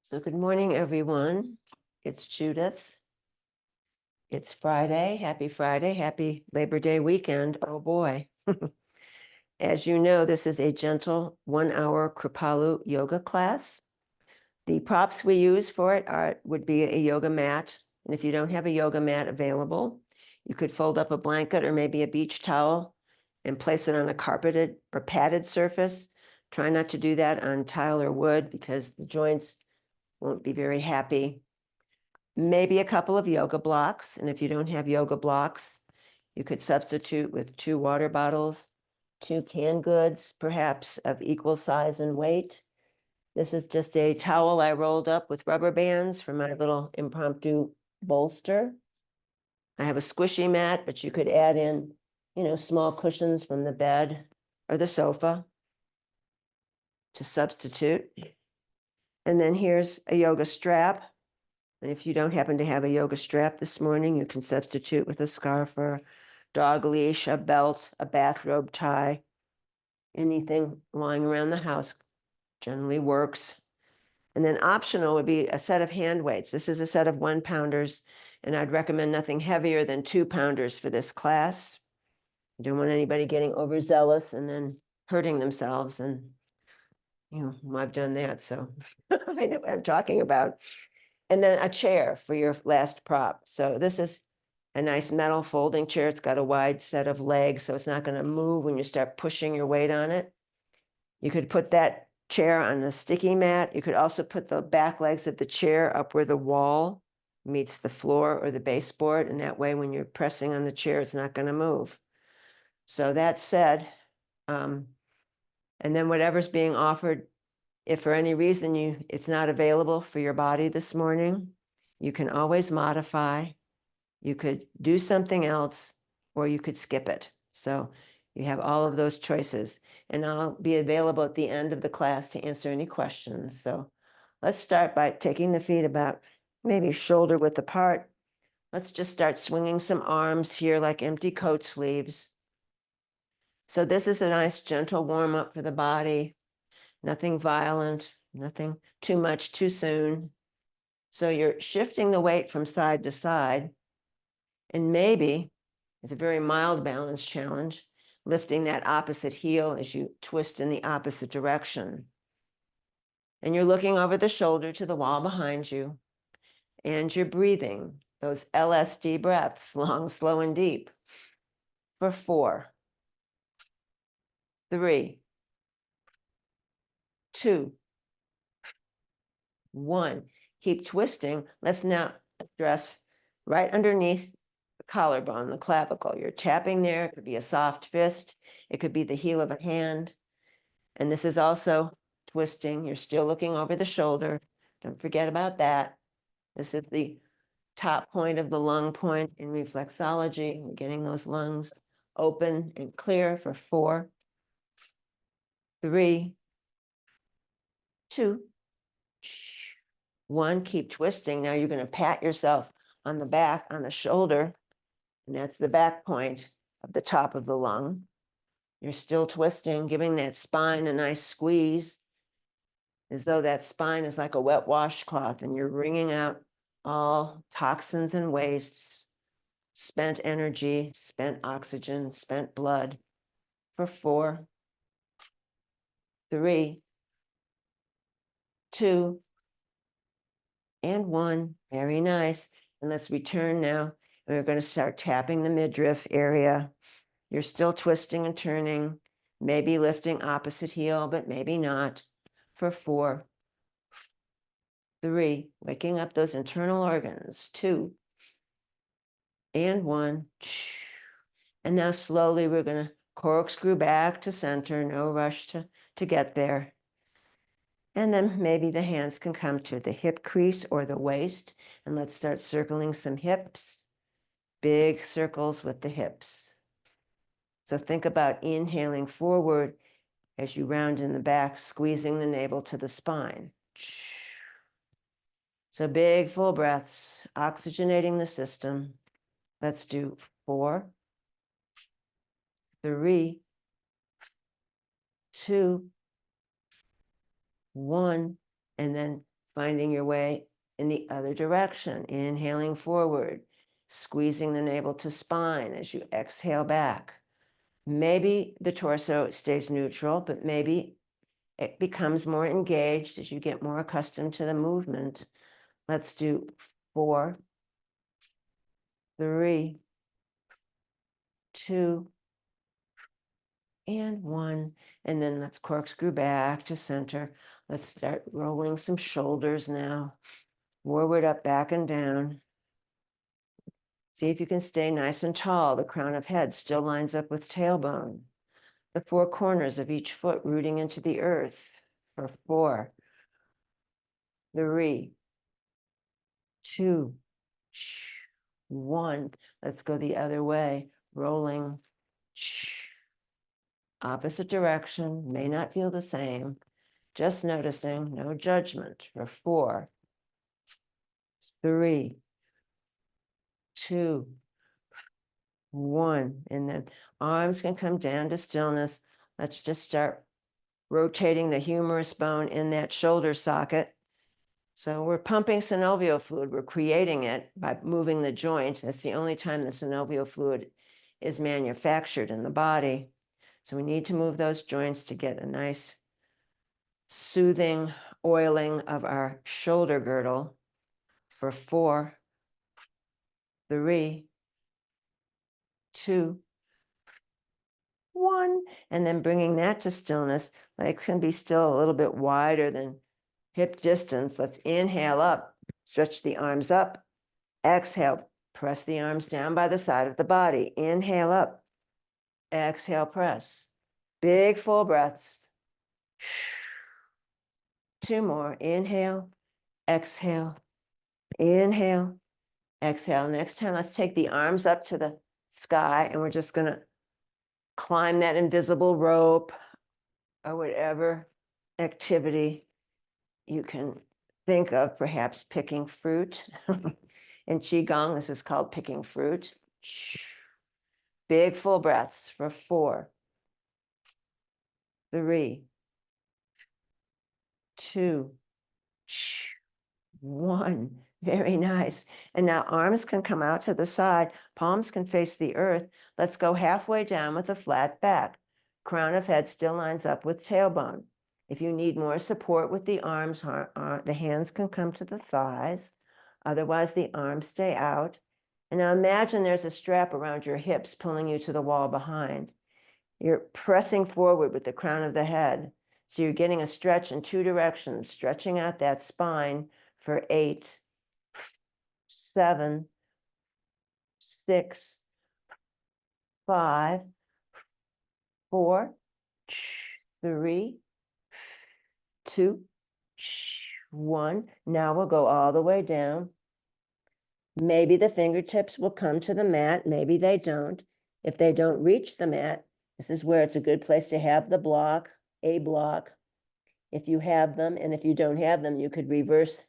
So good morning, everyone. It's Judith. It's Friday. Happy Labor Day weekend. Oh boy. As you know, this is a gentle 1-hour Kripalu yoga class. The props we use for it would be a yoga mat. And if you don't have a yoga mat available, you could fold up a blanket or maybe a beach towel and place it on a carpeted or padded surface. Try not to do that on tile or wood because the joints won't be very happy. Maybe a couple of yoga blocks. And if you don't have yoga blocks, you could substitute with 2 water bottles, 2 canned goods, perhaps of equal size and weight. This is just a towel I rolled up with rubber bands for my little impromptu bolster. I have a squishy mat, but you could add in, small cushions from the bed or the sofa to substitute. And then here's a yoga strap. And if you don't happen to have a yoga strap this morning, you can substitute with a scarf or dog leash, a belt, a bathrobe tie. Anything lying around the house generally works. And then optional would be a set of hand weights. This is a set of 1-pounders, and I'd recommend nothing heavier than 2-pounders for this class. I don't want anybody getting overzealous and then hurting themselves. And, I've done that, so I know what I'm talking about. And then a chair for your last prop. So this is a nice metal folding chair. It's got a wide set of legs, so it's not going to move when you start pushing your weight on it. You could put that chair on the sticky mat. You could also put the back legs of the chair up where the wall meets the floor or the baseboard. And that way, when you're pressing on the chair, it's not going to move. So that said, and then whatever's being offered, if for any reason it's not available for your body this morning, you can always modify. You could do something else, or you could skip it. So you have all of those choices. And I'll be available at the end of the class to answer any questions. So let's start by taking the feet about maybe shoulder width apart. Let's just start swinging some arms here like empty coat sleeves. So this is a nice gentle warm up for the body. Nothing violent, nothing too much too soon. So you're shifting the weight from side to side. And maybe it's a very mild balance challenge, lifting that opposite heel as you twist in the opposite direction. And you're looking over the shoulder to the wall behind you, and you're breathing those LSD breaths, long, slow, and deep, for 4, 3, 2, 1. Keep twisting. Let's now address right underneath the collarbone, the clavicle. You're tapping there. It could be a soft fist. It could be the heel of a hand. And this is also twisting. You're still looking over the shoulder. Don't forget about that. This is the top point of the lung point in reflexology. We're getting those lungs open and clear for 4, 3, 2, 1. Keep twisting. Now you're going to pat yourself on the back, on the shoulder, and that's the back point of the top of the lung. You're still twisting, giving that spine a nice squeeze, as though that spine is like a wet washcloth, and you're wringing out all toxins and wastes, spent energy, spent oxygen, spent blood, for 4, 3, 2, and 1. Very nice. And let's return now. And we're going to start tapping the midriff area. You're still twisting and turning, maybe lifting opposite heel, but maybe not, for 4, 3, waking up those internal organs, 2, and 1. And now slowly we're going to corkscrew back to center, no rush to get there. And then maybe the hands can come to the hip crease or the waist. And let's start circling some hips, big circles with the hips. So think about inhaling forward as you round in the back, squeezing the navel to the spine. So big, full breaths, oxygenating the system. Let's do 4, 3, 2, 1, and then finding your way in the other direction, inhaling forward, squeezing the navel to spine as you exhale back. Maybe the torso stays neutral, but maybe it becomes more engaged as you get more accustomed to the movement. Let's do 4, 3, 2, and 1. And then let's corkscrew back to center. Let's start rolling some shoulders now. Forward, up, back, and down. See if you can stay nice and tall. The crown of head still lines up with tailbone. The 4 corners of each foot rooting into the earth for 4, 3, 2, 1. Let's go the other way. Rolling. Opposite direction. May not feel the same. Just noticing. No judgment. For 4, 3, 2, 1. And then arms can come down to stillness. Let's just start rotating the humerus bone in that shoulder socket. So we're pumping synovial fluid. We're creating it by moving the joint. That's the only time the synovial fluid is manufactured in the body. So we need to move those joints to get a nice soothing oiling of our shoulder girdle for 4, 3, 2, 1. And then bringing that to stillness. Legs can be still a little bit wider than hip distance. Let's inhale up, stretch the arms up. Exhale, press the arms down by the side of the body. Inhale up, exhale, press. Big full breaths. 2 more. Inhale, exhale, inhale, exhale. Next time, let's take the arms up to the sky and we're just going to climb that invisible rope or whatever activity you can think of, perhaps picking fruit. In Qigong, this is called picking fruit. Big full breaths for 4, 3, 2, 1. Very nice. And now arms can come out to the side. Palms can face the earth. Let's go halfway down with a flat back. Crown of head still lines up with tailbone. If you need more support with the arms, the hands can come to the thighs. Otherwise, the arms stay out. And now imagine there's a strap around your hips pulling you to the wall behind. You're pressing forward with the crown of the head. So you're getting a stretch in 2 directions, stretching out that spine for 8, 7, 6, 5, 4, 3, 2, 1. Now we'll go all the way down. Maybe the fingertips will come to the mat. Maybe they don't. If they don't reach the mat, this is where it's a good place to have the block, a block. If you have them, and if you don't have them, you could reverse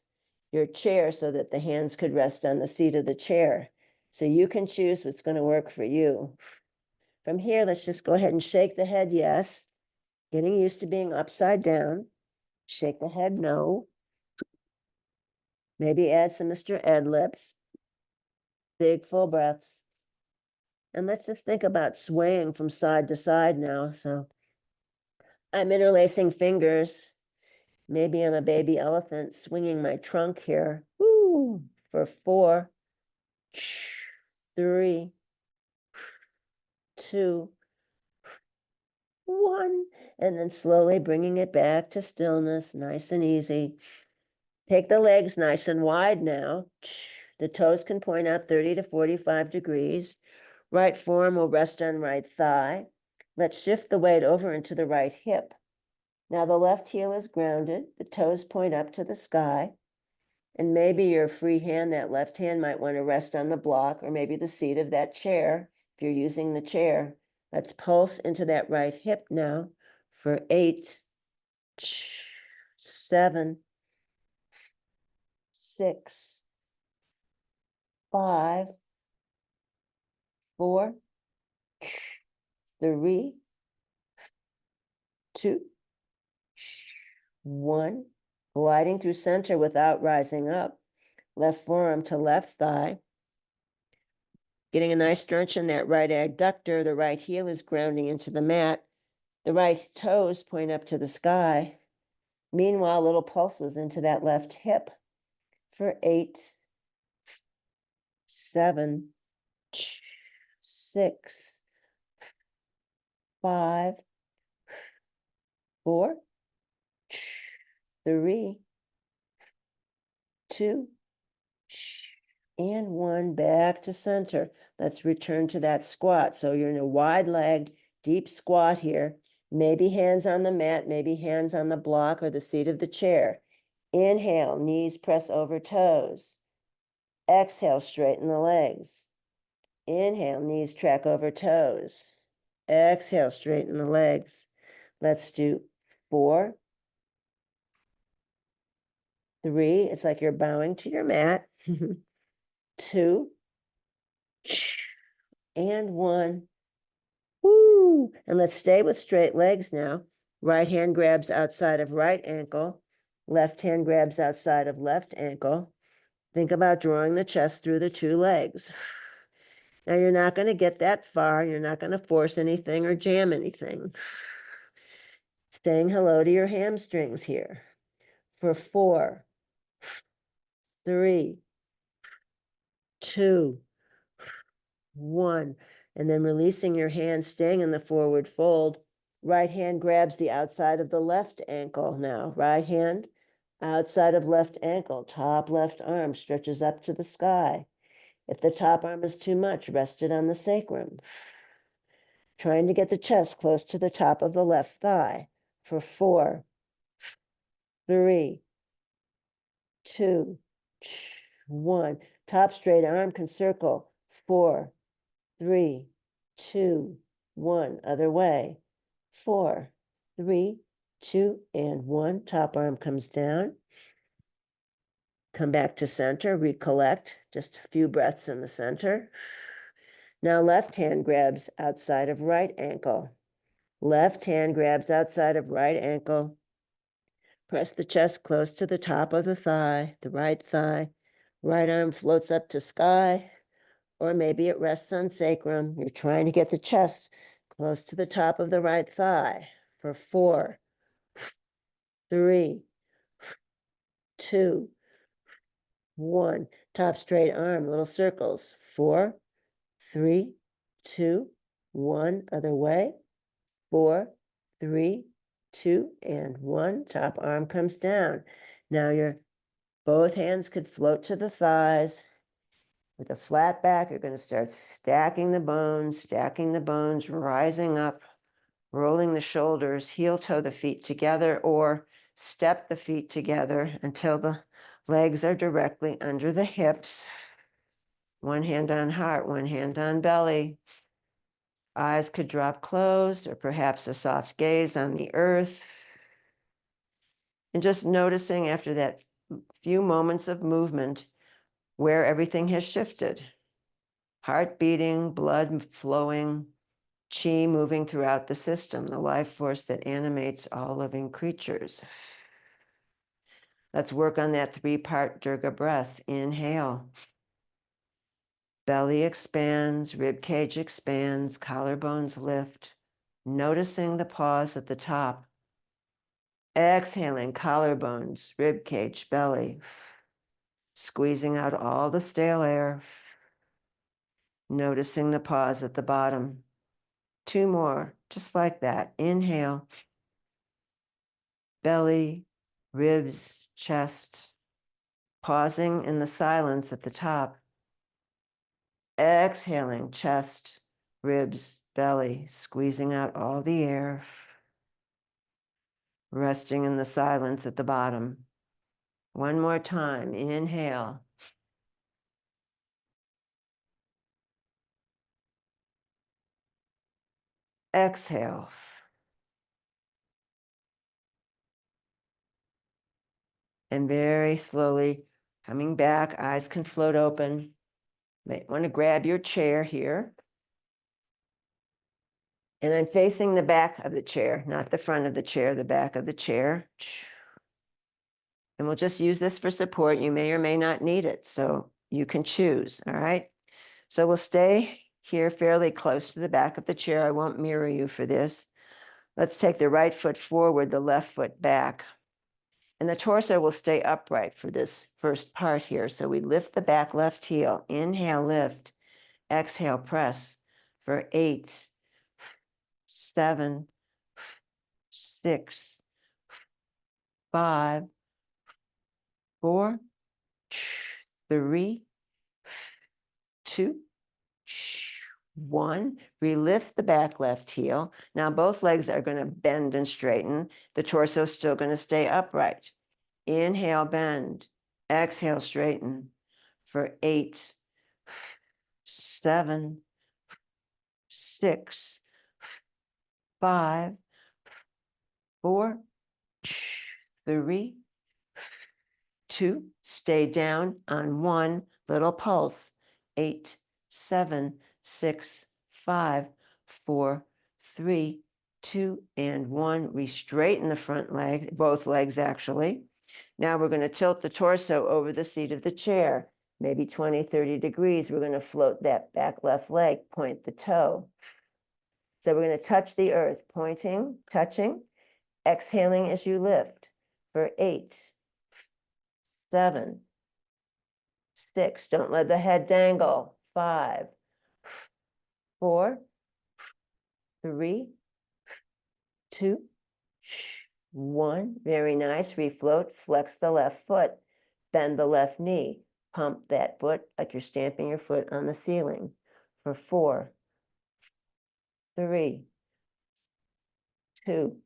your chair so that the hands could rest on the seat of the chair. So you can choose what's going to work for you. From here, let's just go ahead and shake the head, yes. Getting used to being upside down. Shake the head, no. Maybe add some Mr. Ed lips. Big full breaths. And let's just think about swaying from side to side now. So I'm interlacing fingers. Maybe I'm a baby elephant swinging my trunk here. Woo! For 4, 3, 2, 1. And then slowly bringing it back to stillness, nice and easy. Take the legs nice and wide now. The toes can point out 30 to 45 degrees. Right forearm will rest on right thigh. Let's shift the weight over into the right hip. Now the left heel is grounded. The toes point up to the sky. And maybe your free hand, that left hand might want to rest on the block or maybe the seat of that chair if you're using the chair. Let's pulse into that right hip now for 8, 7, 6, 5, 4, 3, 2, 1. gliding through center without rising up. Left forearm to left thigh. Getting a nice stretch in that right adductor. The right heel is grounding into the mat. The right toes point up to the sky. Meanwhile, little pulses into that left hip for 8, 7, 6, 5, 4, 3, 2, and 1. Back to center. Let's return to that squat. So you're in a wide-legged, deep squat here. Maybe hands on the mat, maybe hands on the block or the seat of the chair. Inhale, knees press over toes. Exhale, straighten the legs. Inhale, knees track over toes. Exhale, straighten the legs. Let's do 4, 3. It's like you're bowing to your mat. 2, and 1. Woo! And let's stay with straight legs now. Right hand grabs outside of right ankle. Left hand grabs outside of left ankle. Think about drawing the chest through the 2 legs. Now you're not going to get that far. You're not going to force anything or jam anything. Saying hello to your hamstrings here. For 4, 3, 2, 1. And then releasing your hand, staying in the forward fold. Right hand grabs the outside of the left ankle now. Right hand, outside of left ankle. Top left arm stretches up to the sky. If the top arm is too much, rest it on the sacrum. Trying to get the chest close to the top of the left thigh. For 4, 3, 2, 1. Top straight arm can circle. 4, 3, 2, 1. Other way. 4, 3, 2, and 1. Top arm comes down. Come back to center. Recollect. Just a few breaths in the center. Now left hand grabs outside of right ankle. Left hand grabs outside of right ankle. Press the chest close to the top of the thigh, the right thigh. Right arm floats up to sky, or maybe it rests on sacrum. You're trying to get the chest close to the top of the right thigh. For 4, 3, 2, 1. Top straight arm, little circles. 4, 3, 2, 1. Other way. 4, 3, 2, and 1. Top arm comes down. Now your both hands could float to the thighs. With a flat back, you're going to start stacking the bones, rising up, rolling the shoulders, heel toe the feet together, or step the feet together until the legs are directly under the hips. One hand on heart, one hand on belly. Eyes could drop closed, or perhaps a soft gaze on the earth. And just noticing after that few moments of movement where everything has shifted. Heart beating, blood flowing, chi moving throughout the system, the life force that animates all living creatures. Let's work on that 3-part Durga breath. Inhale. Belly expands, rib cage expands, collarbones lift, noticing the pause at the top. Exhaling, collarbones, rib cage, belly, squeezing out all the stale air, noticing the pause at the bottom. 2 more, just like that. Inhale, belly, ribs, chest, pausing in the silence at the top. Exhaling, chest, ribs, belly, squeezing out all the air, resting in the silence at the bottom. 1 more time. Inhale. Exhale. And very slowly coming back, eyes can float open. Might want to grab your chair here. And I'm facing the back of the chair, not the front of the chair, the back of the chair. And we'll just use this for support. You may or may not need it, so you can choose, all right? So we'll stay here fairly close to the back of the chair. I won't mirror you for this. Let's take the right foot forward, the left foot back. And the torso will stay upright for this first part here. So we lift the back left heel. Inhale, lift. Exhale, press for 8, 7, 6, 5, 4, 3, 2, 1. Relift the back left heel. Now both legs are going to bend and straighten. The torso is still going to stay upright. Inhale, bend. Exhale, straighten for 8, 7, 6, 5, 4, 3, 2. Stay down on 1. Little pulse. 8, 7, 6, 5, 4, 3, 2, and 1. We straighten the front leg, both legs actually. Now we're going to tilt the torso over the seat of the chair, maybe 20, 30 degrees. We're going to float that back left leg, point the toe. So we're going to touch the earth, pointing, touching, exhaling as you lift for 8, 7, 6. Don't let the head dangle. 5, 4, 3, 2, 1. Very nice. Refloat. Flex the left foot. Bend the left knee. Pump that foot like you're stamping your foot on the ceiling for 4, 3, 2,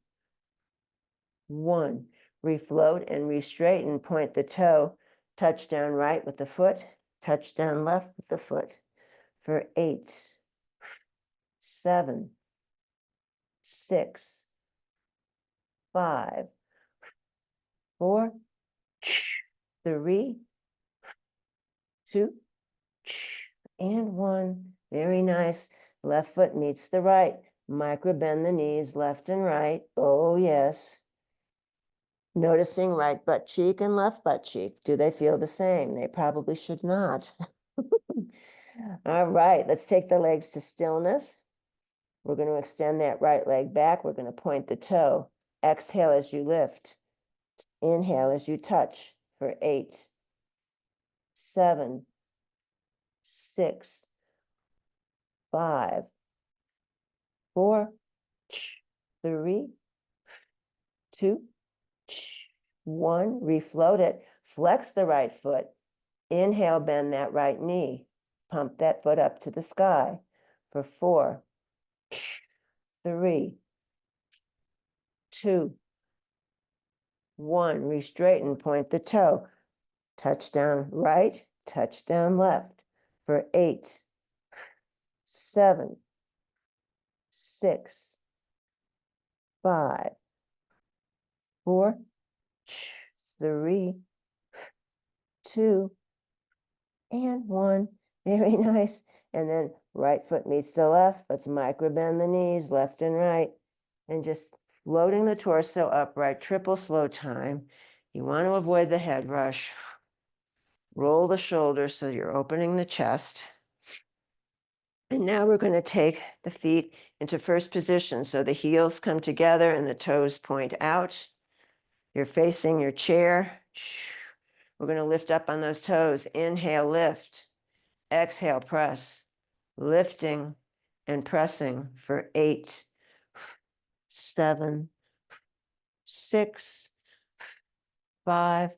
1. Refloat and re-straighten. Point the toe. Touch down right with the foot. Touch down left with the foot for 8, 7, 6, 5, 4, 3, 2, and 1. Very nice. Left foot meets the right. Micro bend the knees left and right. Oh, yes. Noticing right butt cheek and left butt cheek. Do they feel the same? They probably should not. All right, let's take the legs to stillness. We're going to extend that right leg back. We're going to point the toe. Exhale as you lift. Inhale as you touch for 8, 7, 6, 5, 4, 3, 2, 1. Refloat it. Flex the right foot. Inhale, bend that right knee. Pump that foot up to the sky for 4, 3, 2, 1. Re-straighten, point the toe. Touch down right, touch down left for 8, 7, 6, 5, 4, 3, 2, and 1. Very nice. And then right foot meets the left. Let's micro bend the knees left and right. And just floating the torso upright, triple slow time. You want to avoid the head rush. Roll the shoulders so you're opening the chest. And now we're going to take the feet into first position. So the heels come together and the toes point out. You're facing your chair. We're going to lift up on those toes. Inhale, lift. Exhale, press. Lifting and pressing for 8, 7, 6, 5,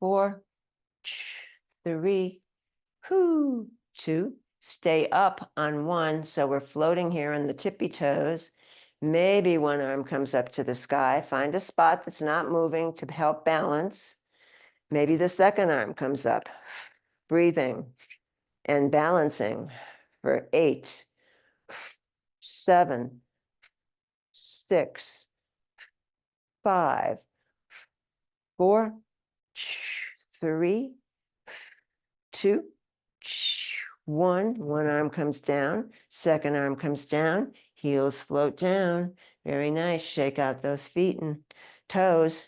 4, 3, 2. Stay up on 1. So we're floating here on the tippy toes. Maybe one arm comes up to the sky. Find a spot that's not moving to help balance. Maybe the second arm comes up. Breathing and balancing for 8, 7, 6, 5, 4, 3, 2, 1. One arm comes down, second arm comes down, heels float down. Very nice. Shake out those feet and toes.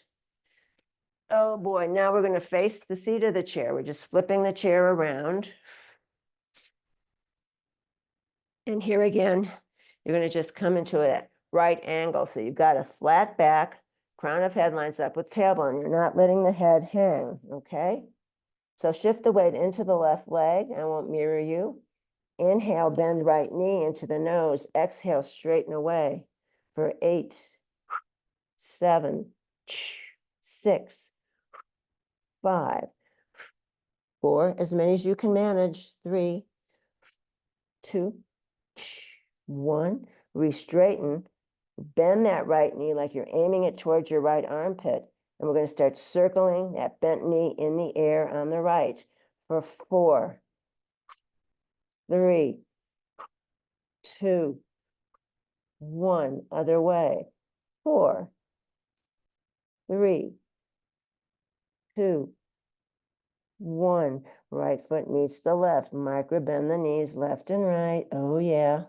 Oh boy, now we're going to face the seat of the chair. We're just flipping the chair around. And here again, you're going to just come into a right angle. So you've got a flat back, crown of head lines up with tailbone. You're not letting the head hang, okay? So shift the weight into the left leg. I won't mirror you. Inhale, bend right knee into the nose. Exhale, straighten away for 8, 7, 6, 5, 4, as many as you can manage. 3, 2, 1. Re-straighten. Bend that right knee like you're aiming it towards your right armpit. And we're going to start circling that bent knee in the air on the right for 4, 3, 2, 1. Other way. 4, 3, 2, 1. Right foot meets the left. Micro bend the knees left and right. Oh, yeah.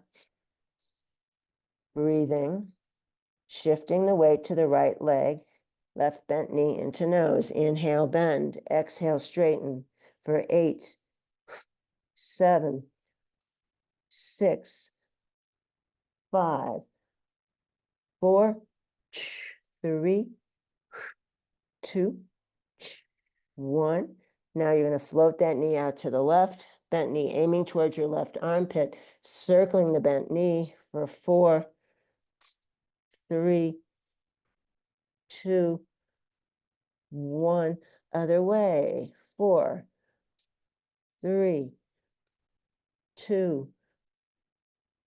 Breathing. Shifting the weight to the right leg. Left bent knee into nose. Inhale, bend. Exhale, straighten for 8, 7, 6, 5, 4, 3, 2, 1. Now you're going to float that knee out to the left. Bent knee aiming towards your left armpit. Circling the bent knee for 4, 3, 2, 1. Other way. 4, 3, 2,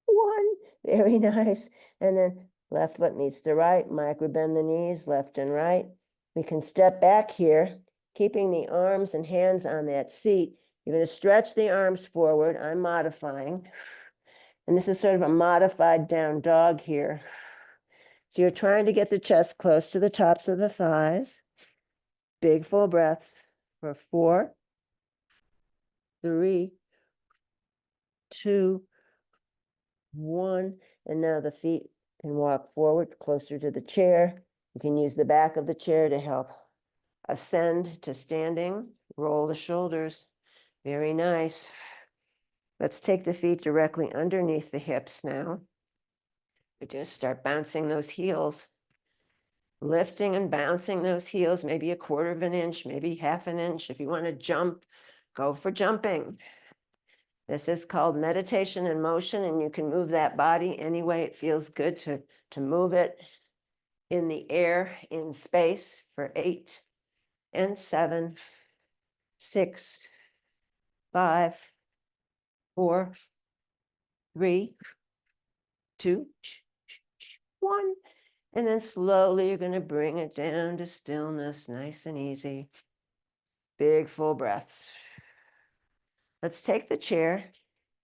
1. Very nice. And then left foot meets the right. Micro bend the knees left and right. We can step back here, keeping the arms and hands on that seat. You're going to stretch the arms forward. I'm modifying. And this is sort of a modified down dog here. So you're trying to get the chest close to the tops of the thighs. Big full breaths for 4, 3, 2, 1. And now the feet can walk forward closer to the chair. You can use the back of the chair to help ascend to standing. Roll the shoulders. Very nice. Let's take the feet directly underneath the hips now. We just start bouncing those heels. Lifting and bouncing those heels, maybe a 1/4 of an inch, maybe 1/2 an inch. If you want to jump, go for jumping. This is called meditation in motion, and you can move that body any way it feels good to move it in the air, in space for 8 and 7, 6, 5, 4, 3, 2, 1. And then slowly you're going to bring it down to stillness, nice and easy. Big full breaths. Let's take the chair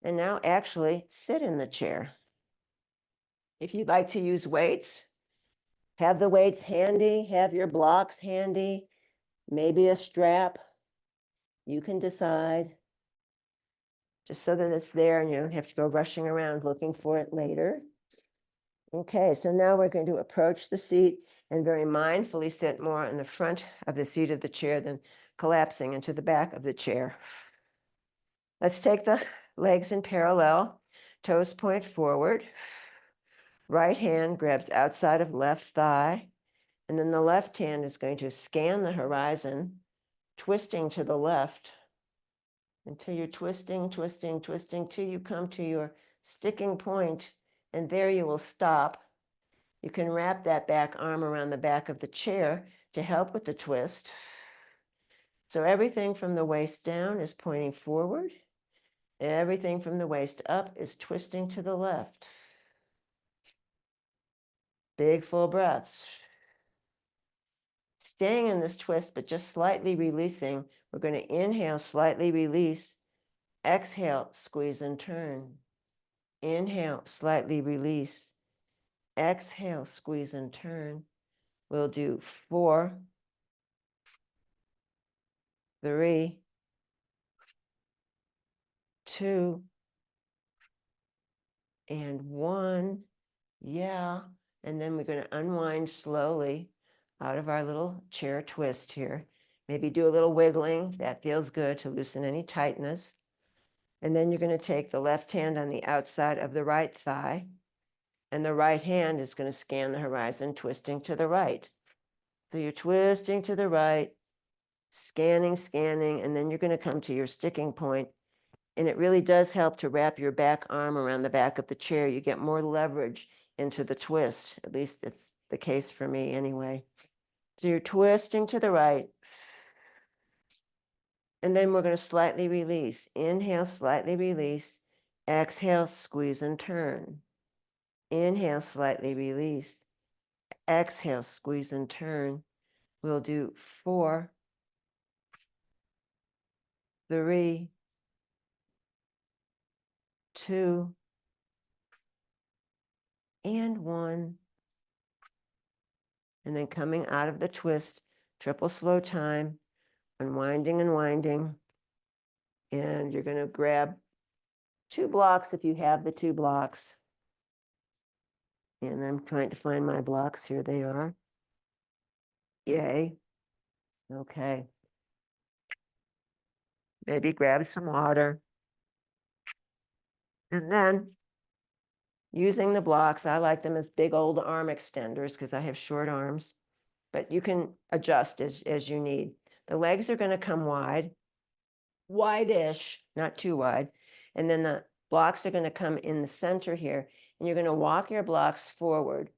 and now actually sit in the chair. If you'd like to use weights, have the weights handy, have your blocks handy, maybe a strap. You can decide, just so that it's there and you don't have to go rushing around looking for it later. Okay, so now we're going to approach the seat and very mindfully sit more in the front of the seat of the chair than collapsing into the back of the chair. Let's take the legs in parallel, toes point forward. Right hand grabs outside of left thigh, and then the left hand is going to scan the horizon, twisting to the left until you're twisting, twisting, twisting, till you come to your sticking point, and there you will stop. You can wrap that back arm around the back of the chair to help with the twist. So everything from the waist down is pointing forward. Everything from the waist up is twisting to the left. Big full breaths. Staying in this twist, but just slightly releasing. We're going to inhale, slightly release. Exhale, squeeze and turn. Inhale, slightly release. Exhale, squeeze and turn. We'll do 4, 3, 2, and 1. Yeah. And then we're going to unwind slowly. out of our little chair twist here. Maybe do a little wiggling. That feels good to loosen any tightness. And then you're going to take the left hand on the outside of the right thigh, and the right hand is going to scan the horizon, twisting to the right. So you're twisting to the right, scanning, and then you're going to come to your sticking point. And it really does help to wrap your back arm around the back of the chair. You get more leverage into the twist. At least it's the case for me anyway. So you're twisting to the right. And then we're going to slightly release. Inhale, slightly release. Exhale, squeeze and turn. Inhale, slightly release. Exhale, squeeze and turn. We'll do 4, 3, 2, and 1. And then coming out of the twist, triple slow time, unwinding and winding. And you're going to grab 2 blocks if you have the 2 blocks. And I'm trying to find my blocks. Here they are. Yay. Okay. Maybe grab some water. And then using the blocks, I like them as big old arm extenders because I have short arms, but you can adjust as you need. The legs are going to come wide, wide-ish, not too wide. And then the blocks are going to come in the center here, and you're going to walk your blocks forward.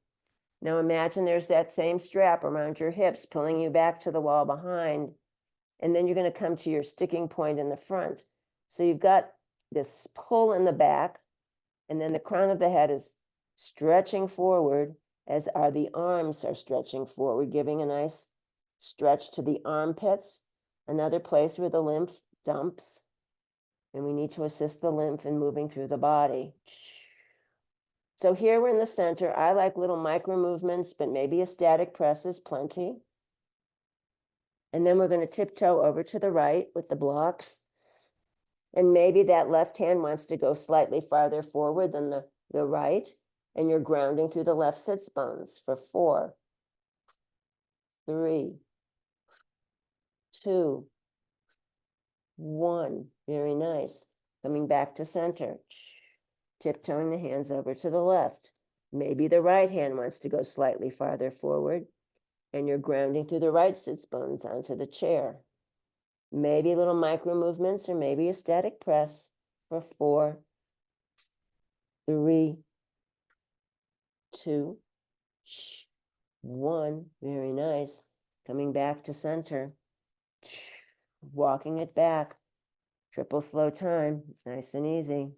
Now imagine there's that same strap around your hips, pulling you back to the wall behind, and then you're going to come to your sticking point in the front. So you've got this pull in the back, and then the crown of the head is stretching forward, as are the arms are stretching forward, giving a nice stretch to the armpits, another place where the lymph dumps. And we need to assist the lymph in moving through the body. So here we're in the center. I like little micro movements, but maybe a static press is plenty. And then we're going to tiptoe over to the right with the blocks. And maybe that left hand wants to go slightly farther forward than the right. And you're grounding through the left sits bones for 4, 3, 2, 1. Very nice. Coming back to center. Tiptoeing the hands over to the left. Maybe the right hand wants to go slightly farther forward, and you're grounding through the right sits bones onto the chair. Maybe little micro movements, or maybe a static press for 4, 3, 2, 1. Very nice. Coming back to center. Walking it back. Triple slow time. Nice and easy.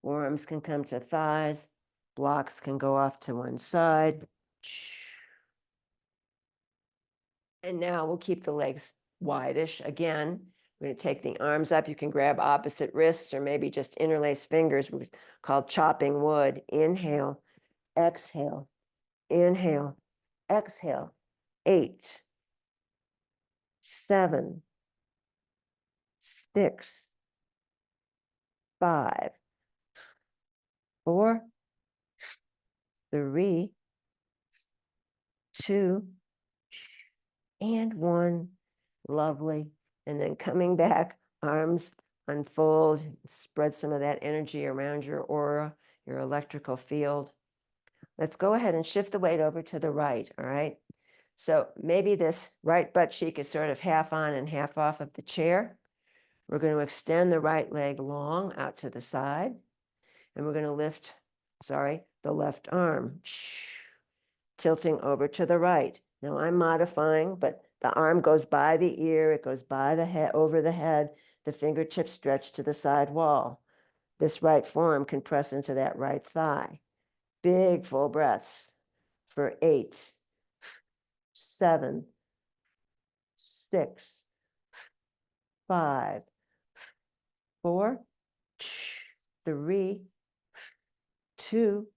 Forearms can come to thighs. Blocks can go off to one side. And now we'll keep the legs wide-ish. Again, we're going to take the arms up. You can grab opposite wrists or maybe just interlace fingers, which is called chopping wood. Inhale, exhale, inhale, exhale. 8, 7, 6, 5, 4, 3, 2, and 1. Lovely. And then coming back, arms unfold, spread some of that energy around your aura, your electrical field. Let's go ahead and shift the weight over to the right, all right? So maybe this right butt cheek is sort of half on and half off of the chair. We're going to extend the right leg long out to the side, and we're going to lift, the left arm, tilting over to the right. Now I'm modifying, but the arm goes by the ear, it goes by the head, over the head, the fingertips stretch to the side wall. This right forearm can press into that right thigh. Big full breaths for 8, 7, 6, 5, 4, 3, 2,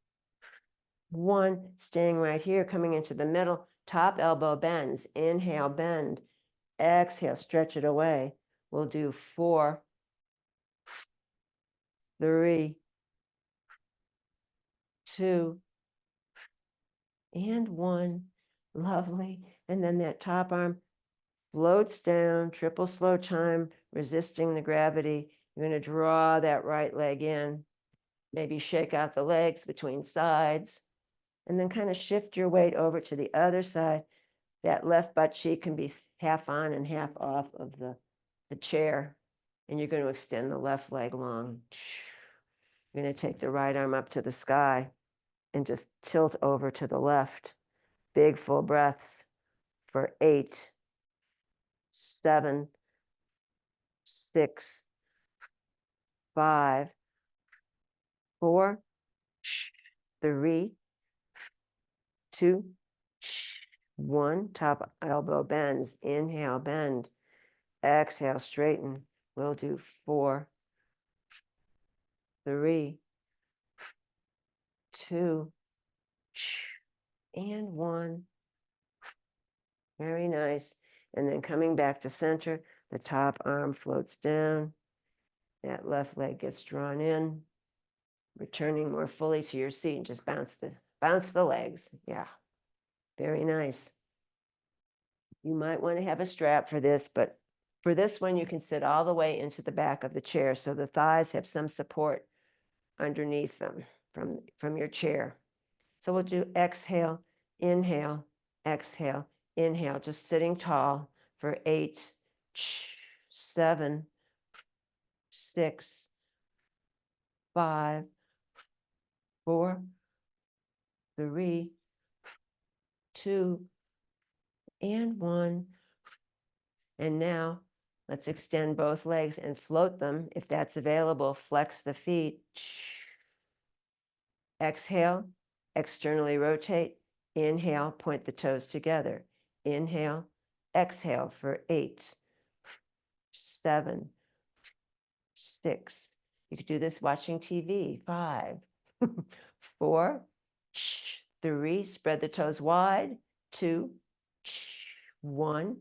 1. Staying right here, coming into the middle. Top elbow bends. Inhale, bend. Exhale, stretch it away. We'll do 4, 3, 2, and 1. Lovely. And then that top arm floats down, triple slow time, resisting the gravity. You're going to draw that right leg in, maybe shake out the legs between sides, and then kind of shift your weight over to the other side. That left butt cheek can be half on and half off of the chair. And you're going to extend the left leg long. You're going to take the right arm up to the sky and just tilt over to the left. Big full breaths for 8, 7, 6, 5, 4, 3, 2, 1. Top elbow bends. Inhale, bend. Exhale, straighten. We'll do 4, 3, 2, and 1. Very nice. And then coming back to center, the top arm floats down. That left leg gets drawn in. Returning more fully to your seat and just bounce the legs. Yeah. Very nice. You might want to have a strap for this, but for this one, you can sit all the way into the back of the chair so the thighs have some support underneath them from your chair. So we'll do exhale, inhale, exhale, inhale, just sitting tall for 8, 7, 6, 5, 4, 3, 2, and 1. And now let's extend both legs and float them. If that's available, flex the feet. Exhale, externally rotate. Inhale, point the toes together. Inhale, exhale for 8, 7, 6. You could do this watching TV. 5, 4, 3. Spread the toes wide. 2, 1.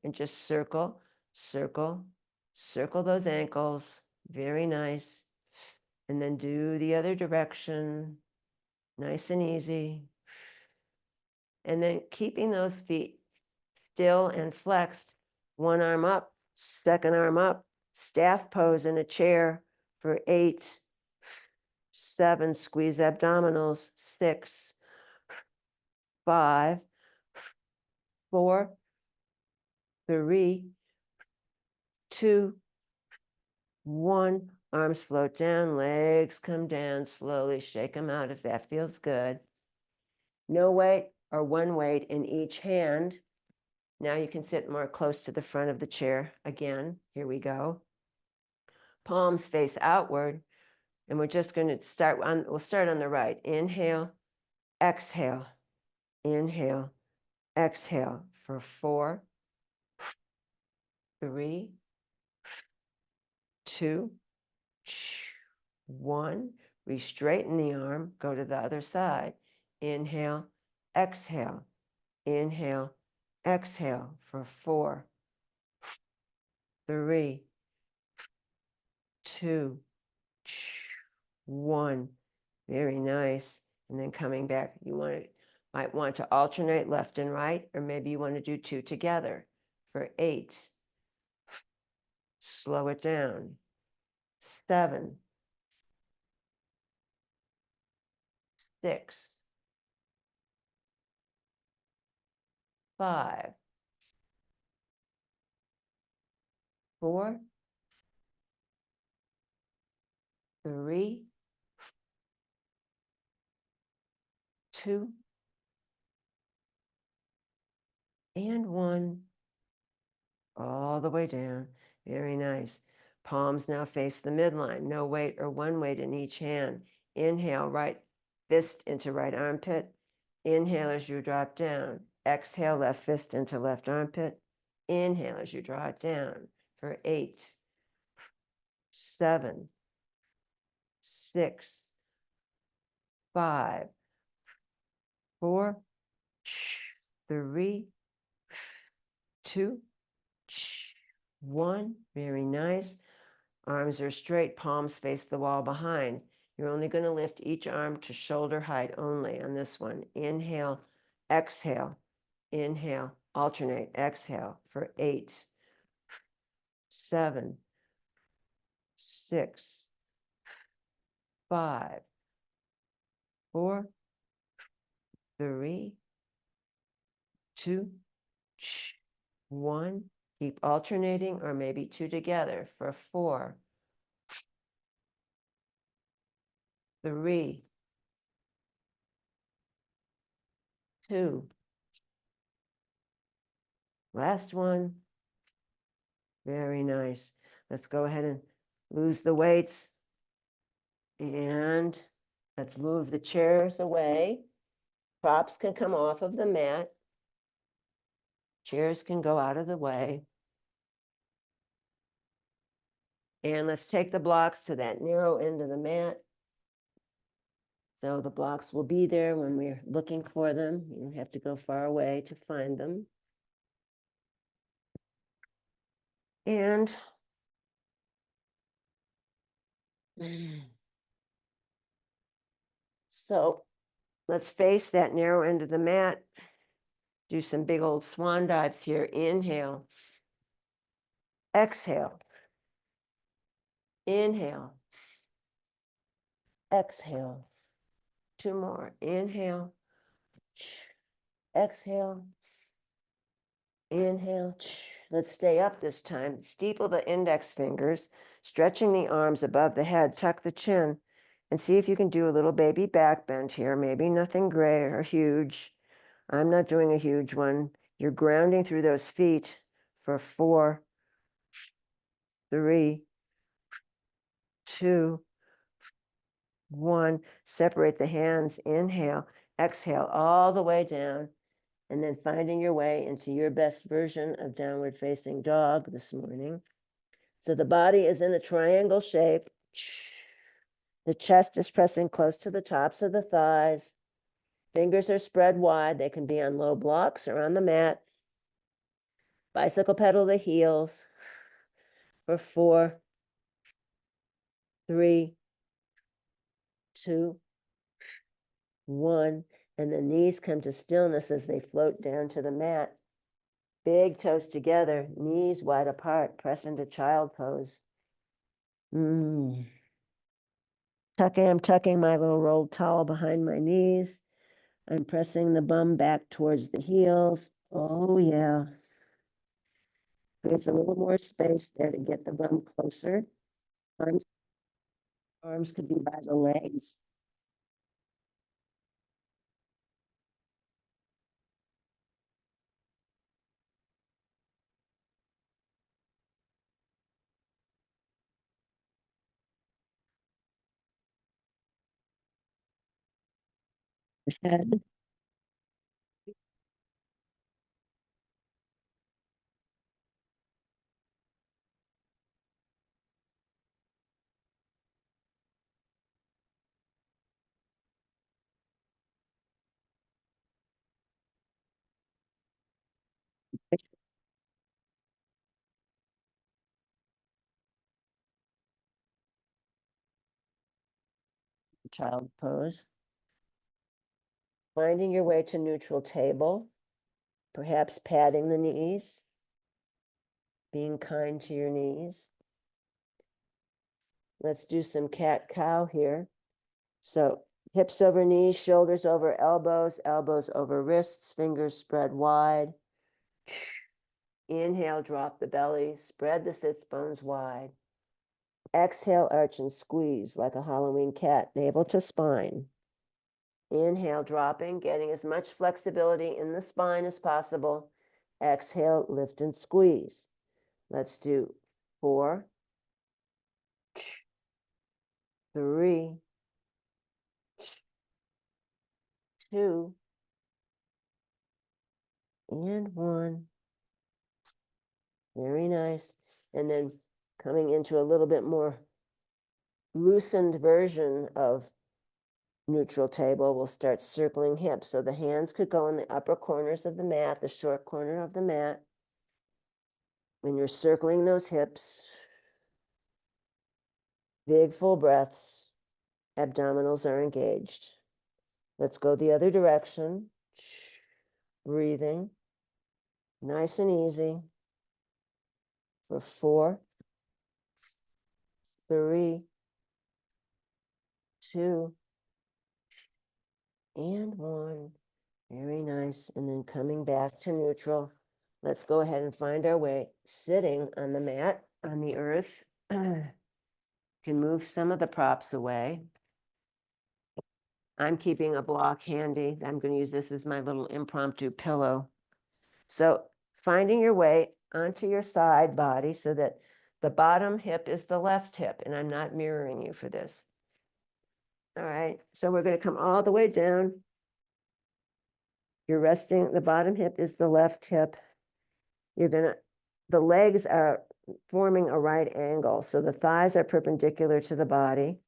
And just circle, circle, circle those ankles. Very nice. And then do the other direction. Nice and easy. And then keeping those feet still and flexed. One arm up, second arm up. Staff pose in a chair for 8, 7. Squeeze abdominals. 6, 5, 4, 3, 2, 1. Arms float down, legs come down, slowly shake them out if that feels good. No weight or one weight in each hand. Now you can sit more close to the front of the chair. Again, here we go. Palms face outward, and we're just going to we'll start on the right. Inhale, exhale, inhale, exhale for 4, 3, 2, 1. Re-straighten the arm, go to the other side. Inhale, exhale, inhale, exhale for 4, 3, 2, 1. Very nice. And then coming back, might want to alternate left and right, or maybe you want to do 2 together for 8. Slow it down. 7, 6, 5, 4, 3, 2, and 1. All the way down. Very nice. Palms now face the midline. No weight or one weight in each hand. Inhale, right fist into right armpit. Inhale as you drop down. Exhale, left fist into left armpit. Inhale as you draw it down for 8, 7, 6, 5, 4, 3, 2, 1. Very nice. Arms are straight, palms face the wall behind. You're only going to lift each arm to shoulder height only on this one. Inhale, exhale, inhale, alternate, exhale for 8, 7, 6, 5, 4, 3, 2, 1. Keep alternating, or maybe 2 together for 4, 3, 2. Last one. Very nice. Let's go ahead and lose the weights. And let's move the chairs away. Props can come off of the mat. Chairs can go out of the way. And let's take the blocks to that narrow end of the mat. So the blocks will be there when we're looking for them. You don't have to go far away to find them. And so let's face that narrow end of the mat. Do some big old swan dives here. Inhale. Exhale. Inhale. Exhale. 2 more. Inhale. Exhale. Inhale. Let's stay up this time. Steeple the index fingers, stretching the arms above the head. Tuck the chin, and see if you can do a little baby back bend here. Maybe nothing great or huge. I'm not doing a huge one. You're grounding through those feet for 4, 3, 2, 1. Separate the hands. Inhale. Exhale all the way down. And then finding your way into your best version of downward facing dog this morning. So the body is in a triangle shape. The chest is pressing close to the tops of the thighs. Fingers are spread wide. They can be on low blocks or on the mat. Bicycle pedal the heels for 4, 3, 2, 1. And the knees come to stillness as they float down to the mat. Big toes together, knees wide apart, press into child pose. I'm tucking my little rolled towel behind my knees. I'm pressing the bum back towards the heels. Oh, yeah. There's a little more space there to get the bum closer. Arms could be by the legs. Head. Child pose. Finding your way to neutral table, perhaps patting the knees, being kind to your knees. Let's do some cat-cow here. So hips over knees, shoulders over elbows, elbows over wrists, fingers spread wide. Inhale, drop the belly, spread the sits bones wide. Exhale, arch and squeeze like a Halloween cat, navel to spine. Inhale, dropping, getting as much flexibility in the spine as possible. Exhale, lift and squeeze. Let's do 4, 3, 2, and 1. Very nice. And then coming into a little bit more loosened version of neutral table, we'll start circling hips. So the hands could go in the upper corners of the mat, the short corner of the mat. When you're circling those hips, big full breaths. Abdominals are engaged. Let's go the other direction. Breathing. Nice and easy. For 4, 3, 2, and 1. Very nice. And then coming back to neutral. Let's go ahead and find our way sitting on the mat, on the earth. Can move some of the props away. I'm keeping a block handy. I'm going to use this as my little impromptu pillow. So finding your way onto your side body so that the bottom hip is the left hip, and I'm not mirroring you for this. All right, so we're going to come all the way down. You're resting, the bottom hip is the left hip. The legs are forming a right angle, so the thighs are perpendicular to the body.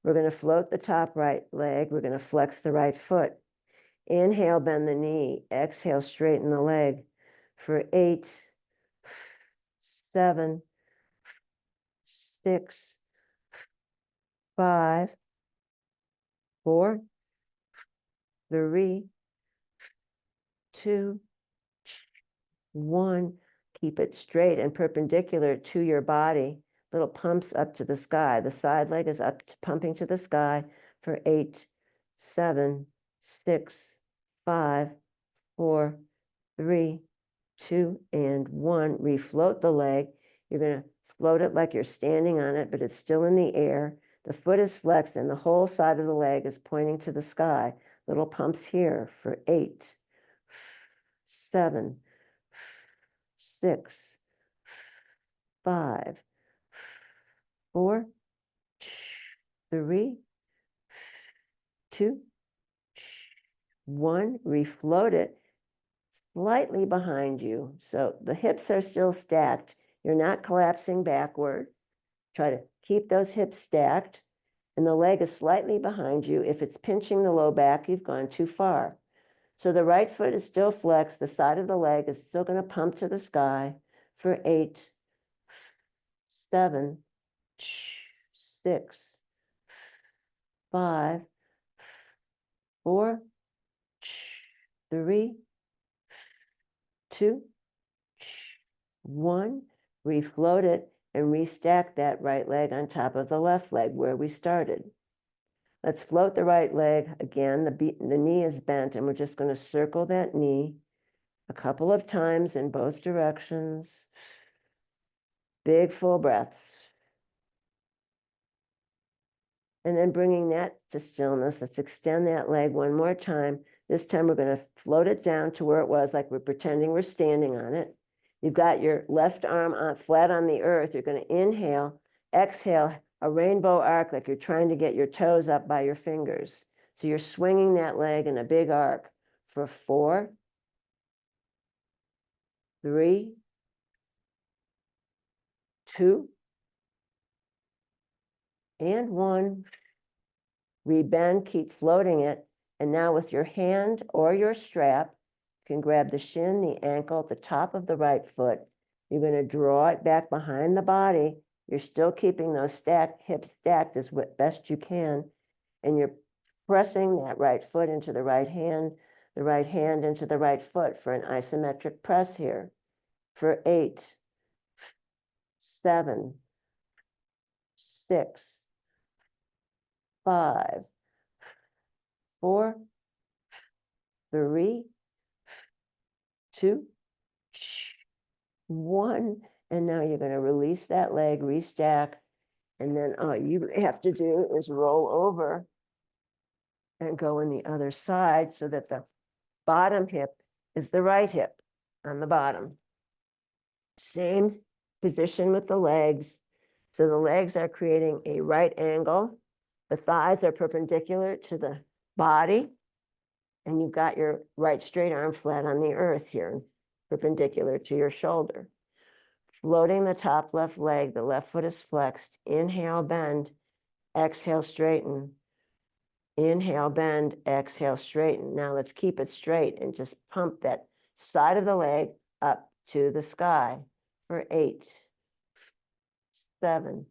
We're going to float the top right leg. We're going to flex the right foot. Inhale, bend the knee. Exhale, straighten the leg. For 8, 7, 6, 5, 4, 3, 2, 1. Keep it straight and perpendicular to your body. Little pumps up to the sky. The side leg is up, pumping to the sky for 8, 7, 6, 5, 4, 3, 2, and 1. Refloat the leg. You're going to float it like you're standing on it, but it's still in the air. The foot is flexed and the whole side of the leg is pointing to the sky. Little pumps here for 8, 7, 6, 5, 4, 3, 2, 1. Refloat it slightly behind you. So the hips are still stacked. You're not collapsing backward. Try to keep those hips stacked. And the leg is slightly behind you. If it's pinching the low back, you've gone too far. So the right foot is still flexed. The side of the leg is still going to pump to the sky for 8, 7, 6, 5, 4, 3, 2, 1. Refloat it and restack that right leg on top of the left leg where we started. Let's float the right leg again. The knee is bent, and we're just going to circle that knee a couple of times in both directions. Big full breaths. And then bringing that to stillness. Let's extend that leg one more time. This time we're going to float it down to where it was, like we're pretending we're standing on it. You've got your left arm flat on the earth. You're going to inhale, exhale, a rainbow arc, like you're trying to get your toes up by your fingers. So you're swinging that leg in a big arc for 4, 3, 2, and 1. Rebend, keep floating it. And now with your hand or your strap, you can grab the shin, the ankle, the top of the right foot. You're going to draw it back behind the body. You're still keeping those hips stacked as best you can. And you're pressing that right foot into the right hand into the right foot for an isometric press here. For 8, 7, 6, 5, 4, 3, 2, 1. And now you're going to release that leg, restack. And then all you have to do is roll over and go in the other side so that the bottom hip is the right hip on the bottom. Same position with the legs. So the legs are creating a right angle. The thighs are perpendicular to the body. And you've got your right straight arm flat on the earth here, perpendicular to your shoulder. Floating the top left leg, the left foot is flexed. Inhale, bend. Exhale, straighten. Inhale, bend. Exhale, straighten. Now let's keep it straight and just pump that side of the leg up to the sky for 8, 7,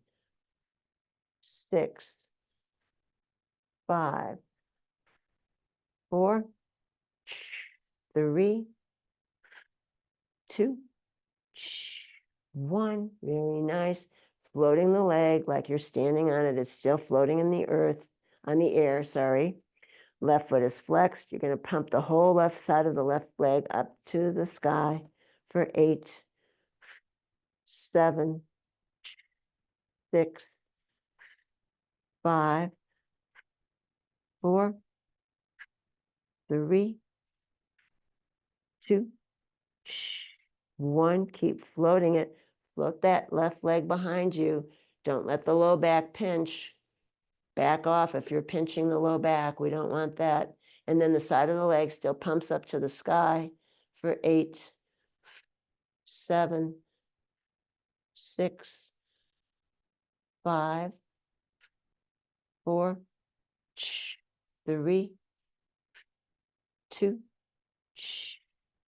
6, 5, 4, 3, 2, 1. Very nice. Floating the leg like you're standing on it. It's still floating in the earth, on the air, sorry. Left foot is flexed. You're going to pump the whole left side of the left leg up to the sky for 8, 7, 6, 5, 4, 3, 2, 1. Keep floating it. Float that left leg behind you. Don't let the low back pinch. Back off if you're pinching the low back. We don't want that. And then the side of the leg still pumps up to the sky for 8, 7, 6, 5, 4, 3, 2,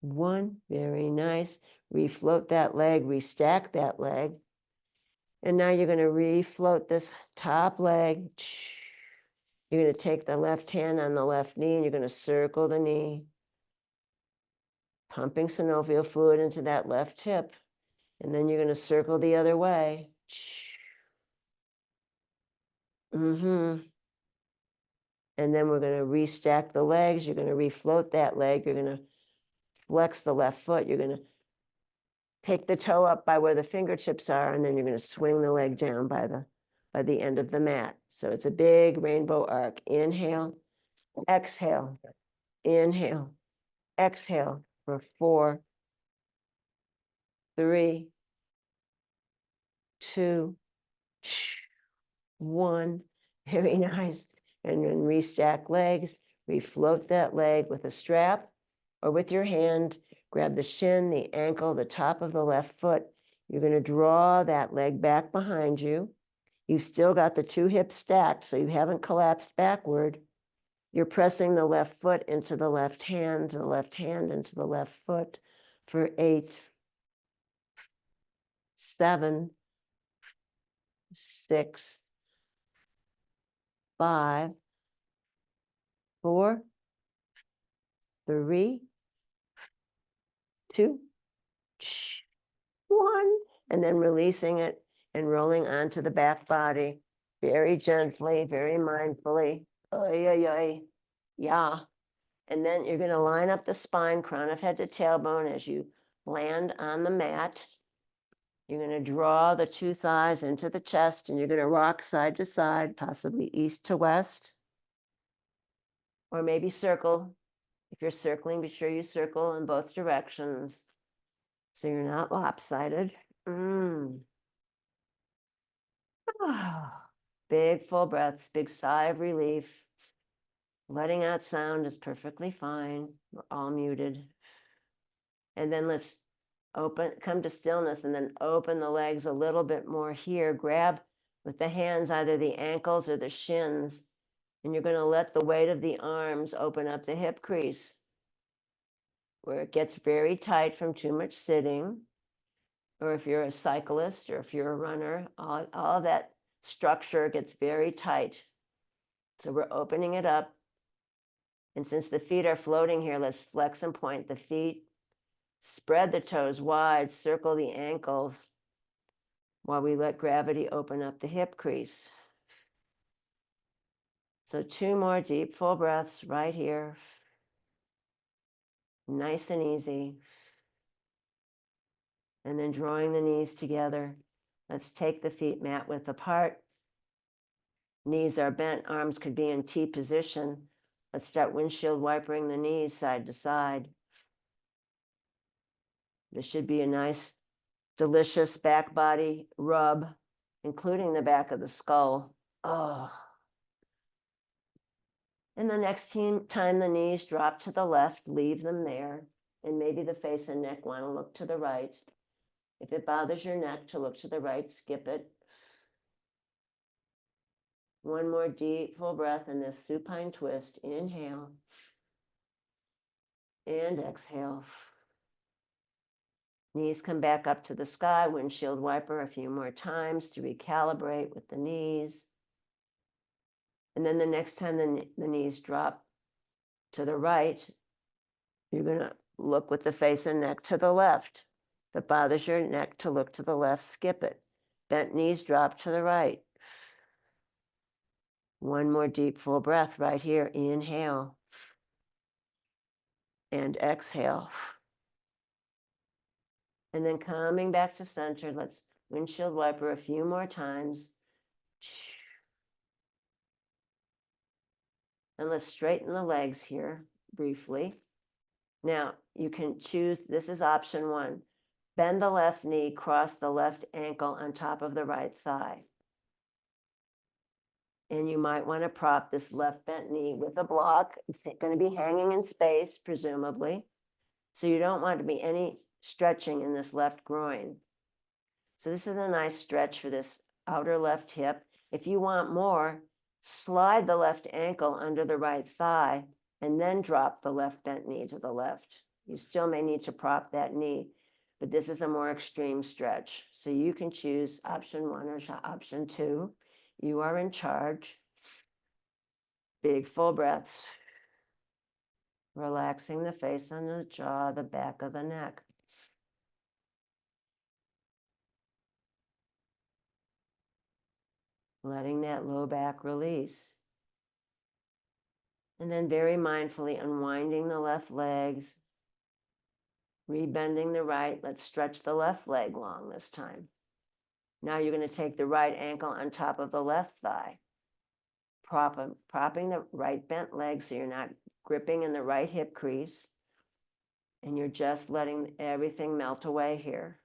1. Very nice. Refloat that leg, restack that leg. And now you're going to refloat this top leg. You're going to take the left hand on the left knee and you're going to circle the knee, pumping synovial fluid into that left hip. And then you're going to circle the other way. And then we're going to restack the legs. You're going to refloat that leg. You're going to flex the left foot. You're going to take the toe up by where the fingertips are, and then you're going to swing the leg down by the end of the mat. So it's a big rainbow arc. Inhale, exhale, inhale, exhale for 4, 3, 2, 1. Very nice. And then restack legs. Refloat that leg with a strap or with your hand. Grab the shin, the ankle, the top of the left foot. You're going to draw that leg back behind you. You've still got the 2 hips stacked, so you haven't collapsed backward. You're pressing the left foot into the left hand, the left hand into the left foot for 8, 7, 6, 5, 4, 3, 2, 1. And then releasing it and rolling onto the back body very gently, very mindfully. Oy, oy, oy. Yeah. And then you're going to line up the spine, crown of head to tailbone as you land on the mat. You're going to draw the 2 thighs into the chest and you're going to rock side to side, possibly east to west, or maybe circle. If you're circling, be sure you circle in both directions so you're not lopsided. Big full breaths, big sigh of relief. Letting out sound is perfectly fine. We're all muted. And then let's come to stillness and then open the legs a little bit more here. Grab with the hands either the ankles or the shins, and you're going to let the weight of the arms open up the hip crease where it gets very tight from too much sitting. Or if you're a cyclist or if you're a runner, all of that structure gets very tight. So we're opening it up. And since the feet are floating here, let's flex and point the feet. Spread the toes wide, circle the ankles while we let gravity open up the hip crease. So 2 more deep, full breaths right here. Nice and easy. And then drawing the knees together. Let's take the feet mat width apart. Knees are bent, arms could be in T position. Let's start windshield wipering the knees side to side. This should be a nice, delicious back body rub, including the back of the skull. Oh. And the next time the knees drop to the left, leave them there. And maybe the face and neck want to look to the right. If it bothers your neck to look to the right, skip it. 1 more deep, full breath in this supine twist. Inhale. And exhale. Knees come back up to the sky. Windshield wiper a few more times to recalibrate with the knees. And then the next time the knees drop to the right, you're going to look with the face and neck to the left. If it bothers your neck to look to the left, skip it. Bent knees drop to the right. One more deep, full breath right here. Inhale and exhale. And then coming back to center, let's windshield wiper a few more times. And let's straighten the legs here briefly. Now, you can choose, this is option one. Bend the left knee, cross the left ankle on top of the right thigh. And you might want to prop this left bent knee with a block. It's going to be hanging in space, presumably. So you don't want to be any stretching in this left groin. So this is a nice stretch for this outer left hip. If you want more, slide the left ankle under the right thigh and then drop the left bent knee to the left. You still may need to prop that knee, but this is a more extreme stretch. So you can choose option one or option two. You are in charge. Big full breaths. Relaxing the face and the jaw, the back of the neck. Letting that low back release. And then very mindfully unwinding the left legs, rebending the right. Let's stretch the left leg long this time. Now you're going to take the right ankle on top of the left thigh, propping the right bent leg so you're not gripping in the right hip crease, and you're just letting everything melt away here.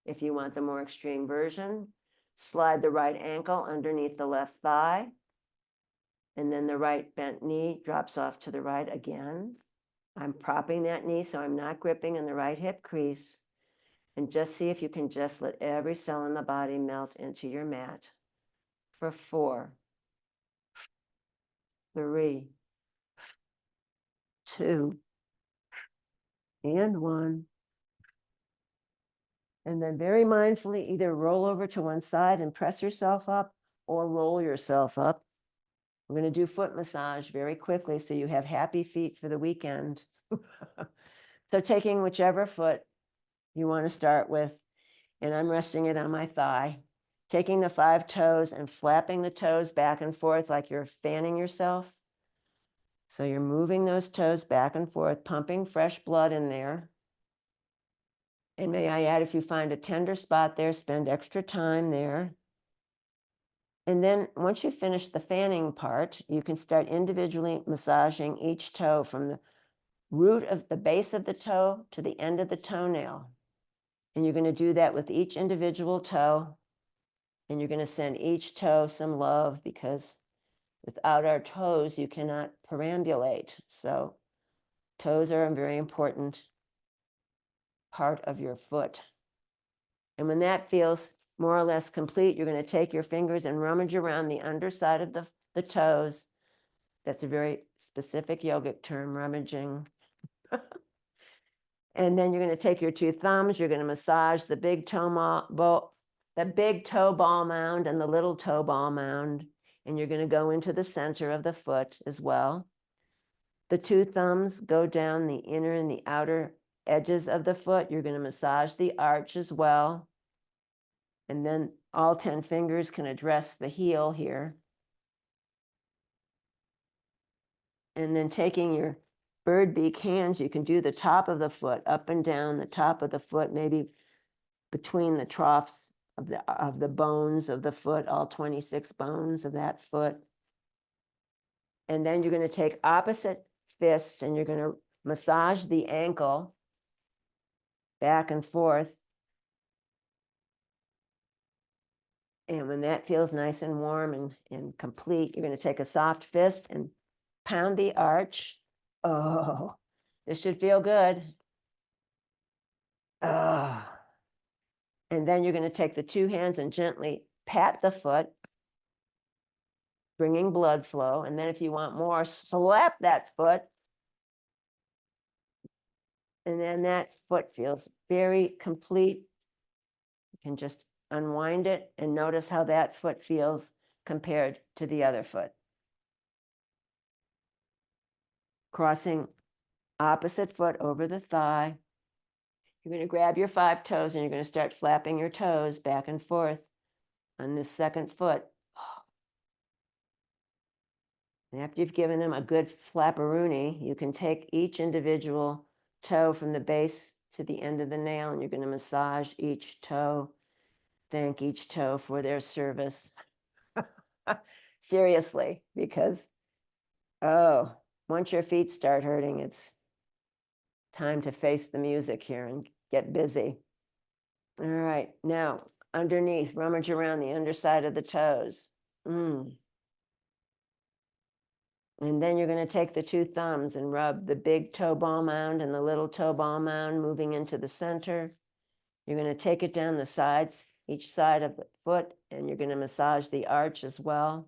If you want the more extreme version, slide the right ankle underneath the left thigh, and then the right bent knee drops off to the right again. I'm propping that knee so I'm not gripping in the right hip crease. And just see if you can just let every cell in the body melt into your mat for 4, 3, 2, and 1. And then very mindfully either roll over to one side and press yourself up or roll yourself up. We're going to do foot massage very quickly so you have happy feet for the weekend. So taking whichever foot you want to start with, and I'm resting it on my thigh, taking the 5 toes and flapping the toes back and forth like you're fanning yourself. So you're moving those toes back and forth, pumping fresh blood in there. And may I add, if you find a tender spot there, spend extra time there. And then once you finish the fanning part, you can start individually massaging each toe from the root of the base of the toe to the end of the toenail. And you're going to do that with each individual toe. And you're going to send each toe some love, because without our toes, you cannot perambulate. So toes are a very important part of your foot. And when that feels more or less complete, you're going to take your fingers and rummage around the underside of the toes. That's a very specific yogic term, rummaging. And then you're going to take your 2 thumbs, you're going to massage the big toe ball mound and the little toe ball mound. And you're going to go into the center of the foot as well. The 2 thumbs go down the inner and the outer edges of the foot. You're going to massage the arch as well. And then all 10 fingers can address the heel here. And then taking your bird beak hands, you can do the top of the foot, up and down the top of the foot, maybe between the troughs of the bones of the foot, all 26 bones of that foot. And then you're going to take opposite fists and you're going to massage the ankle back and forth. And when that feels nice and warm and complete, you're going to take a soft fist and pound the arch. Oh, this should feel good. Oh. And then you're going to take the 2 hands and gently pat the foot, bringing blood flow. And then if you want more, slap that foot. And then that foot feels very complete. You can just unwind it and notice how that foot feels compared to the other foot. Crossing opposite foot over the thigh. You're going to grab your 5 toes and you're going to start flapping your toes back and forth on this second foot. And after you've given them a good flapperoonie, you can take each individual toe from the base to the end of the nail, and you're going to massage each toe, thank each toe for their service. Seriously, because, once your feet start hurting, it's time to face the music here and get busy. All right, now underneath, rummage around the underside of the toes. And then you're going to take the 2 thumbs and rub the big toe ball mound and the little toe ball mound moving into the center. You're going to take it down the sides, each side of the foot, and you're going to massage the arch as well.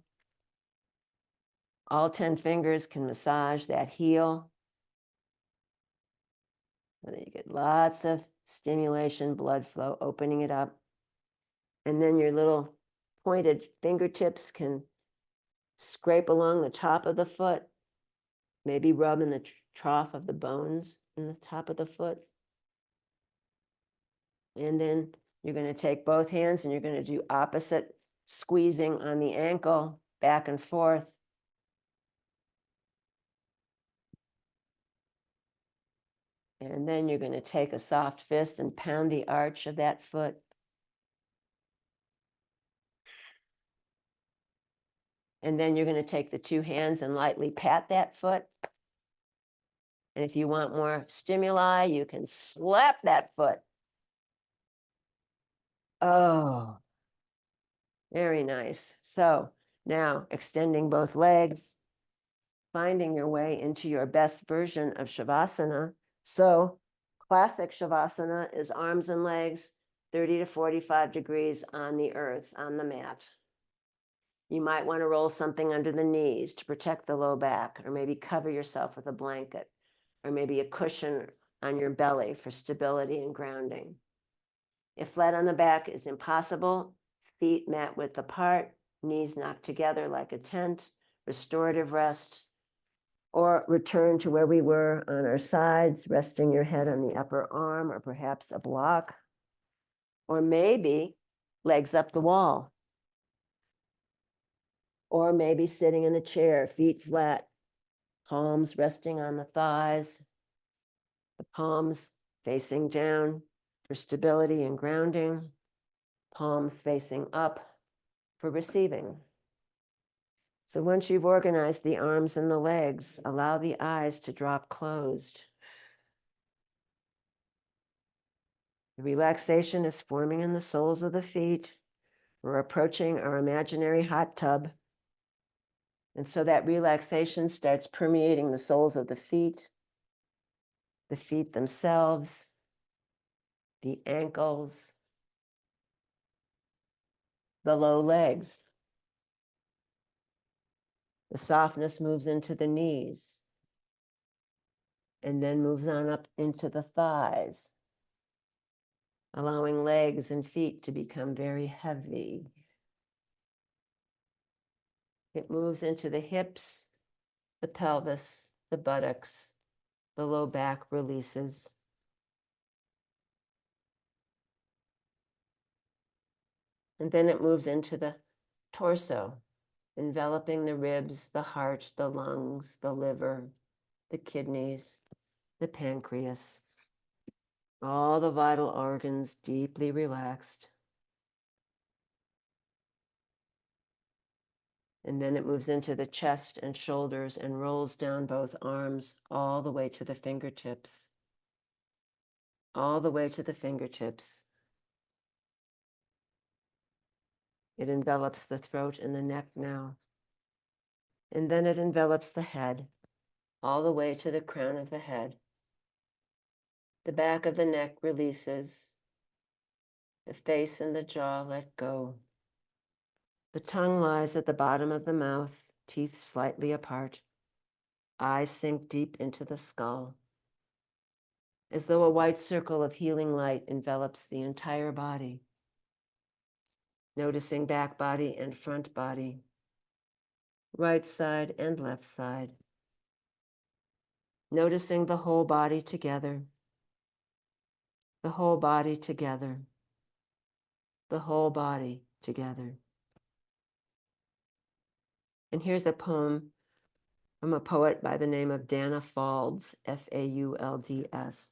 All 10 fingers can massage that heel. So that you get lots of stimulation, blood flow, opening it up. And then your little pointed fingertips can scrape along the top of the foot, maybe rub in the trough of the bones in the top of the foot. And then you're going to take both hands and you're going to do opposite squeezing on the ankle, back and forth. And then you're going to take a soft fist and pound the arch of that foot. And then you're going to take the 2 hands and lightly pat that foot. And if you want more stimuli, you can slap that foot. Oh, very nice. So now extending both legs, finding your way into your best version of Shavasana. So classic Shavasana is arms and legs 30 to 45 degrees on the earth, on the mat. You might want to roll something under the knees to protect the low back, or maybe cover yourself with a blanket, or maybe a cushion on your belly for stability and grounding. If flat on the back is impossible, feet mat width apart, knees knocked together like a tent, restorative rest, or return to where we were on our sides, resting your head on the upper arm or perhaps a block, or maybe legs up the wall, or maybe sitting in a chair, feet flat, palms resting on the thighs, the palms facing down for stability and grounding, palms facing up for receiving. So once you've organized the arms and the legs, allow the eyes to drop closed. The relaxation is forming in the soles of the feet. We're approaching our imaginary hot tub. And so that relaxation starts permeating the soles of the feet themselves, the ankles, the low legs. The softness moves into the knees and then moves on up into the thighs, allowing legs and feet to become very heavy. It moves into the hips, the pelvis, the buttocks, the low back releases. And then it moves into the torso, enveloping the ribs, the heart, the lungs, the liver, the kidneys, the pancreas, all the vital organs deeply relaxed. And then it moves into the chest and shoulders and rolls down both arms all the way to the fingertips. All the way to the fingertips. It envelops the throat and the neck now. And then it envelops the head, all the way to the crown of the head. The back of the neck releases. The face and the jaw let go. The tongue lies at the bottom of the mouth, teeth slightly apart. Eyes sink deep into the skull, as though a white circle of healing light envelops the entire body. Noticing back body and front body, right side and left side. Noticing the whole body together, the whole body together, the whole body together. And here's a poem from a poet by the name of Dana Faulds, Faulds.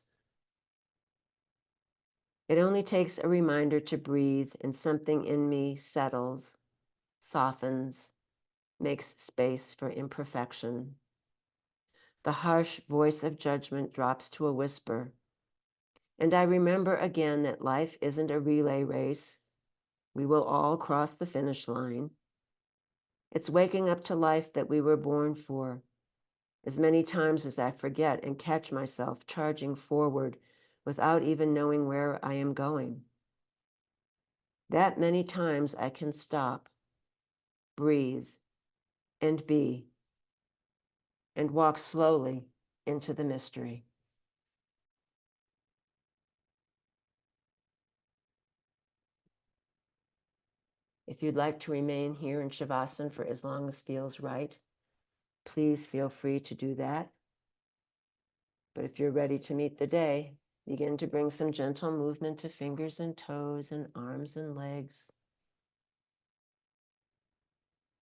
It only takes a reminder to breathe, and something in me settles, softens, makes space for imperfection. The harsh voice of judgment drops to a whisper, and I remember again that life isn't a relay race. We will all cross the finish line. It's waking up to life that we were born for. As many times as I forget and catch myself charging forward without even knowing where I am going. That many times I can stop, breathe, and be, and walk slowly into the mystery. If you'd like to remain here in Shavasana for as long as feels right, please feel free to do that. But if you're ready to meet the day, begin to bring some gentle movement to fingers and toes and arms and legs.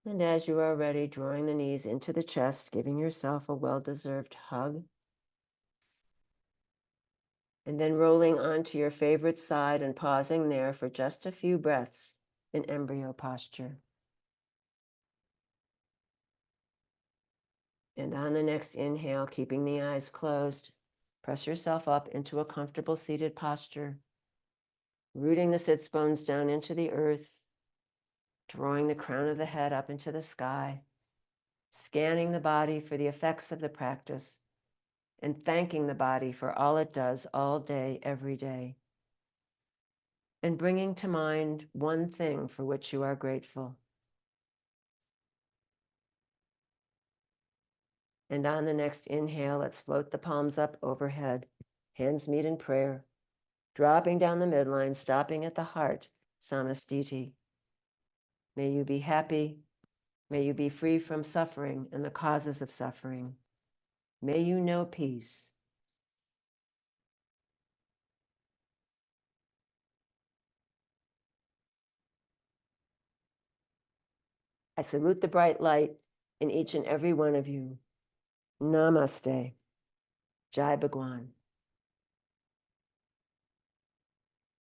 And as you are ready, drawing the knees into the chest, giving yourself a well-deserved hug. And then rolling onto your favorite side and pausing there for just a few breaths in embryo posture. And on the next inhale, keeping the eyes closed, press yourself up into a comfortable seated posture, rooting the sits bones down into the earth, drawing the crown of the head up into the sky, scanning the body for the effects of the practice, and thanking the body for all it does all day, every day, and bringing to mind one thing for which you are grateful. And on the next inhale, let's float the palms up overhead, hands meet in prayer, dropping down the midline, stopping at the heart, samastiti. May you be happy. May you be free from suffering and the causes of suffering. May you know peace. I salute the bright light in each and every one of you. Namaste. Jai Bhagwan.